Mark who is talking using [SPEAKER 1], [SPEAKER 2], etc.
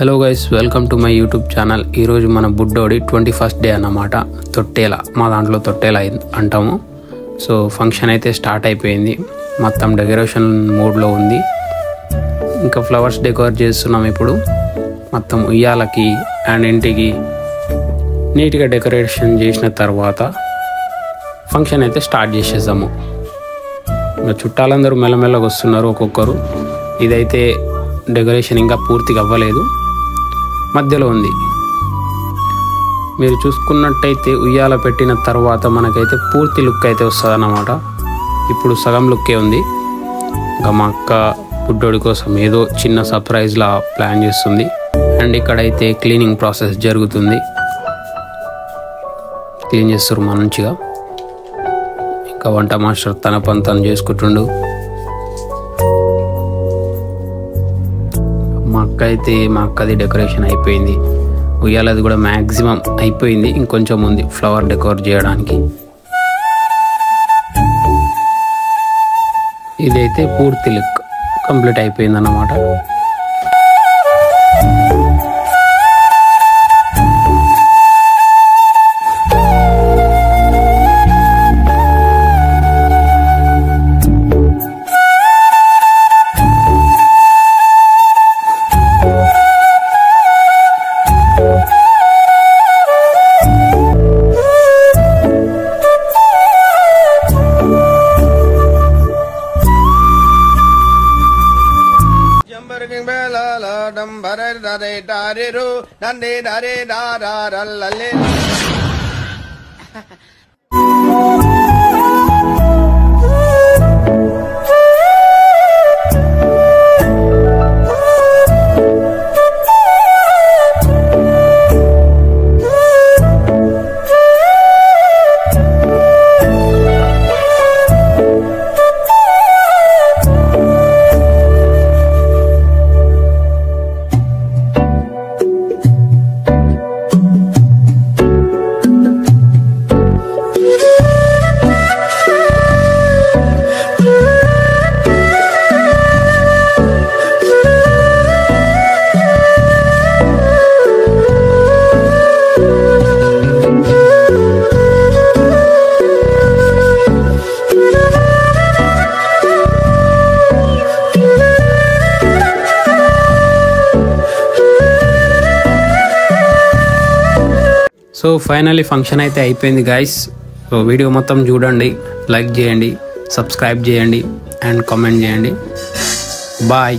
[SPEAKER 1] Hello guys, welcome to my YouTube channel. ఈరోజు మన బుడ్డోడి 21st day అన్నమాట. తొట్టేల, మా దాంట్లో తొట్టేల అంటాము. సో ఫంక్షన్ అయితే స్టార్ట్ అయిపోయింది. మొత్తం డెకరేషన్ మోడ్లో ఉంది. ఇంకా ఫ్లవర్స్ డెకరేట్ చేస్తున్నాం ఇప్పుడు. మొత్తం ఉయ్యాలకి అండ్ ఇంటికి నీట్గా డెకరేషన్ చేసిన తర్వాత ఫంక్షన్ అయితే స్టార్ట్ చేసేసాము. ఇంకా చుట్టాలందరూ మెల్లమెల్లగా వస్తున్నారు ఒక్కొక్కరు. ఇదైతే డెకరేషన్ ఇంకా పూర్తిగా అవ్వలేదు, మధ్యలో ఉంది. మీరు చూసుకున్నట్టయితే ఉయ్యాల పెట్టిన తర్వాత మనకైతే పూర్తి లుక్ అయితే వస్తుంది అన్నమాట. ఇప్పుడు సగం లుక్కే ఉంది. ఇంకా మా అక్క బుడ్డోడి కోసం ఏదో చిన్న సర్ప్రైజ్లా ప్లాన్ చేస్తుంది. అండ్ ఇక్కడైతే క్లీనింగ్ ప్రాసెస్ జరుగుతుంది. క్లీన్ చేస్తారు మంచిగా. ఇంకా వంట మాస్టర్ తన పని తను చేసుకుంటుండు. మా అక్కది డెకరేషన్ అయిపోయింది. ఉయ్యాలది కూడా మ్యాక్సిమం అయిపోయింది. ఇంకొంచెం ఉంది ఫ్లవర్ డెకరేట్ చేయడానికి. ఇదైతే పూర్తి లుక్ కంప్లీట్ అయిపోయింది అన్నమాట. సో ఫైనల్లీ ఫంక్షన్ అయితే అయిపోయింది గైస్. సో వీడియో మొత్తం చూడండి, లైక్ చేయండి, సబ్స్క్రైబ్ చేయండి అండ్ కామెంట్ చేయండి. బాయ్.